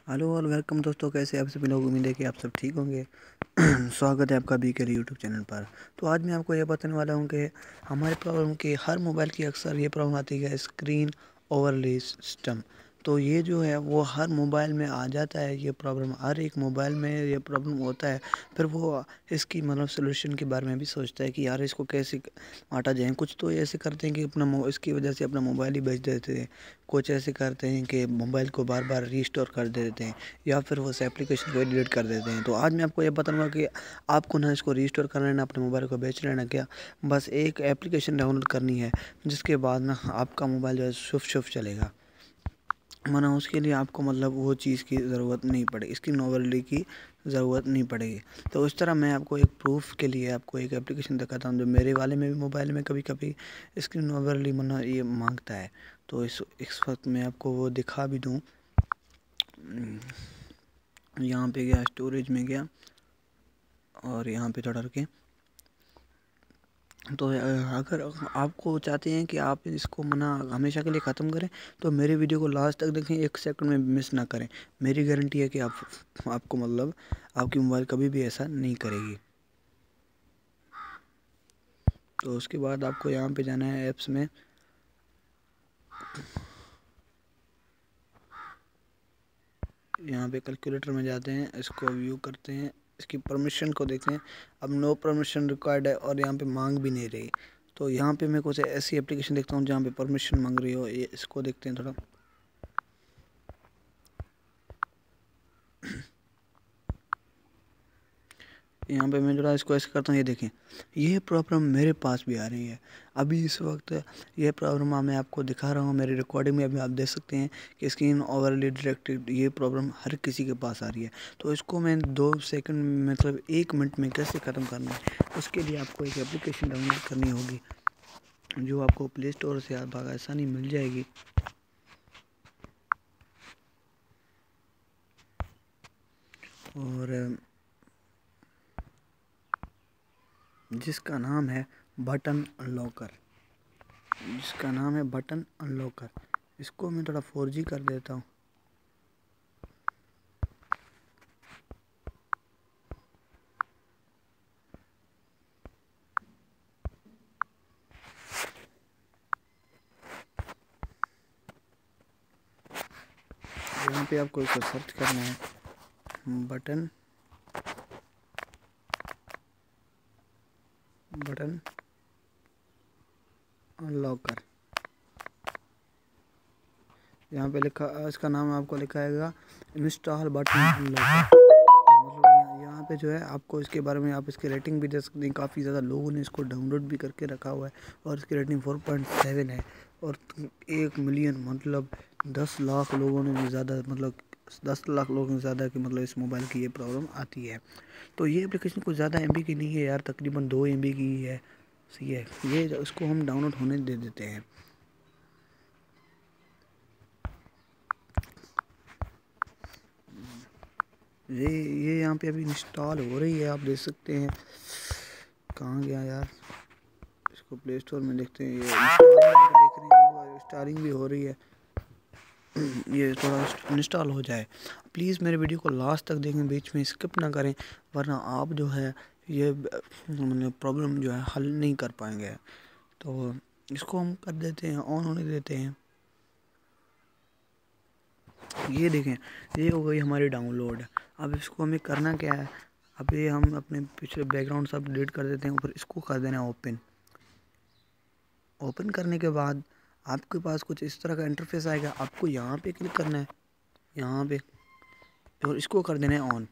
Hello اور welcome دوستوں، کیسے آپ سبھی لوگ؟ امید ہے کہ آپ سب ٹھیک ہوں گے۔ سواگت ہے آپ کا BK یوٹیوب چینل پر۔ تو آج میں آپ کو یہ بتانے والا ہوں کہ ہمارے پرابلم کے ہر موبائل کی اکثر یہ پرابلم آتی ہے، اسکرین اوورلے سسٹم۔ تو یہ جو ہے وہ ہر موبائل میں آ جاتا ہے، یہ پرابلم ہر ایک موبائل میں یہ پرابلم ہوتا ہے۔ پھر وہ اس کی سولوشن کے بارے میں بھی سوچتا ہے کہ یار اس کو کیسے آٹا جائیں۔ کچھ تو ایسے کرتے ہیں کہ اس کی وجہ سے اپنا موبائل ہی بیچ دیتے ہیں، کچھ ایسے کرتے ہیں کہ موبائل کو بار بار ریسٹور کر دیتے ہیں، یا پھر وہ اس ایپلیکیشن کو ڈیلیٹ کر دیتے ہیں۔ تو آج میں آپ کو یہ بتاؤں گا کہ آپ کو نہ اس کو ریسٹور کر لینا، اپنے موبائل کو بیچ لینا، کیا بس ایک ایپلیکیشن ڈاؤن لوڈ کرنی ہے، جس کے بعد نا آپ کا موبائل جو ہے شف چلے گا۔ اس کے لیے آپ کو وہ چیز کی ضرورت نہیں پڑے، اسکرین اوورلے کی ضرورت نہیں پڑے گی۔ تو اس طرح میں آپ کو ایک پروف کے لیے آپ کو ایک ایپلیکیشن دکھاتا ہوں، جو میرے والے میں بھی موبائل میں کبھی کبھی اسکرین اوورلے یہ مانگتا ہے۔ تو اس وقت میں آپ کو وہ دکھا بھی دوں۔ یہاں پہ گیا، اسٹوریج میں گیا، اور یہاں پہ تھوڑا رکیں۔ تو اگر آپ کو چاہتے ہیں کہ آپ اس کو ہمیشہ کے لیے ختم کریں، تو میری ویڈیو کو لاسٹ تک دیکھیں، ایک سیکنڈ میں مس نہ کریں۔ میری گارنٹی ہے کہ آپ کو آپ کی موبائل کبھی بھی ایسا نہیں کرے گی۔ تو اس کے بعد آپ کو یہاں پہ جانا ہے ایپس میں۔ یہاں پہ کیلکولیٹر میں جاتے ہیں، اس کو ویو کرتے ہیں، اس کی پرمیشن کو دیکھتے ہیں۔ اب نو پرمیشن ریکوائرڈ ہے، اور یہاں پہ مانگ بھی نہیں رہی۔ تو یہاں پہ میں کچھ ایسی ایپلیکیشن دیکھتا ہوں جہاں پہ پرمیشن مانگ رہی ہو، اس کو دیکھتے ہیں تھوڑا۔ یہاں پہ میں اس کو ایسے کرتا ہوں، یہ دیکھیں، یہ پرابلم میرے پاس بھی آ رہی ہے ابھی اس وقت۔ یہ پرابلم میں آپ کو دکھا رہا ہوں میری ریکارڈنگ میں، ابھی آپ دیکھ سکتے ہیں کہ اسکرین اوورلے ڈائریکٹڈ، یہ پرابلم ہر کسی کے پاس آ رہی ہے۔ تو اس کو میں 2 سیکنڈ 1 منٹ میں کیسے ختم کرنا ہے، اس کے لیے آپ کو ایک ایپلیکیشن ڈاؤن لوڈ کرنی ہوگی، جو آپ کو پلے اسٹور سے آسانی مل جائے گی۔ اور جس کا نام ہے بٹن لاکر، اس کو میں تھوڑا 4G کر دیتا ہوں۔ یہاں پہ آپ کو اس کو سرچ کرنا ہے، بٹن لاکر۔ یہاں پہ لکھا، اس کا نام آپ کو لکھا ہے گا انسٹال بٹن لاکر۔ یہاں پہ جو ہے آپ کو اس کے بارے میں آپ اس کی ریٹنگ بھی دے سکتے ہیں۔ کافی زیادہ لوگوں نے اس کو ڈاؤن لوڈ بھی کر کے رکھا ہوا ہے، اور اس کی ریٹنگ 4.7 ہے، اور 1 ملین 10 لاکھ لوگوں نے بھی زیادہ 10 لاکھ لوگوں سے زیادہ کہ اس موبائل کی یہ پرابلم آتی ہے۔ تو یہ اپلیکیشن کچھ زیادہ MB کی نہیں ہے یار، تقریباً 2 MB کی ہی ہے۔ صحیح ہے، یہ اس کو ہم ڈاؤن لوڈ ہونے دے دیتے ہیں۔ یہ یہاں پہ ابھی انسٹال ہو رہی ہے، آپ دیکھ سکتے ہیں۔ کہاں گیا یار، اس کو پلے اسٹور میں دیکھتے ہیں۔ یہ انسٹالنگ بھی ہو رہی ہے، یہ تھوڑا انسٹال ہو جائے۔ پلیز میرے ویڈیو کو لاسٹ تک دیکھیں، بیچ میں اسکپ نہ کریں، ورنہ آپ جو ہے یہ پرابلم جو ہے حل نہیں کر پائیں گے۔ تو اس کو ہم کر دیتے ہیں، آن ہونے دیتے ہیں۔ یہ دیکھیں، یہ ہو گئی ہماری ڈاؤن لوڈ۔ اب اس کو ہمیں کرنا کیا ہے، اب یہ ہم اپنے پچھلے بیک گراؤنڈ سب ڈیلیٹ کر دیتے ہیں، اوپر اس کو کر دینا اوپن کرنے کے بعد آپ کے پاس کچھ اس طرح کا انٹرفیس آئے گا۔ آپ کو یہاں پہ کلک کرنا ہے، یہاں پہ، اور اس کو کر دینا ہے آن۔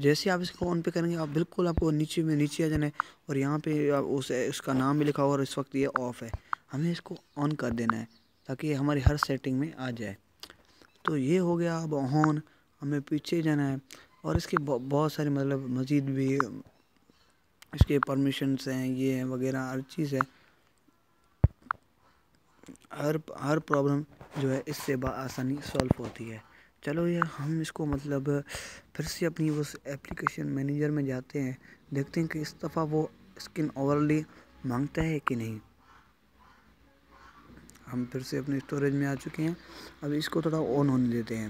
جیسے آپ اس کو آن پہ کریں گے، آپ بالکل آپ کو نیچے آ جانا ہے، اور یہاں پہ اس کا نام بھی لکھا ہوا، اور اس وقت یہ آف ہے۔ ہمیں اس کو آن کر دینا ہے تاکہ یہ ہماری ہر سیٹنگ میں آ جائے۔ تو یہ ہو گیا اب آن، ہمیں پیچھے جانا ہے، اور اس کے بہت سارے مزید بھی اس کے پرمیشنز ہیں، یہ وغیرہ ہر چیز ہے۔ ہر پرابلم جو ہے اس سے بآسانی سولو ہوتی ہے۔ چلو یہ ہم اس کو پھر سے اپنی اس ایپلیکیشن مینیجر میں جاتے ہیں، دیکھتے ہیں کہ اس دفعہ وہ اسکرین اوورلے مانگتا ہے کہ نہیں۔ ہم پھر سے اپنے اسٹوریج میں آ چکے ہیں، اب اس کو تھوڑا آن ہونے دیتے ہیں۔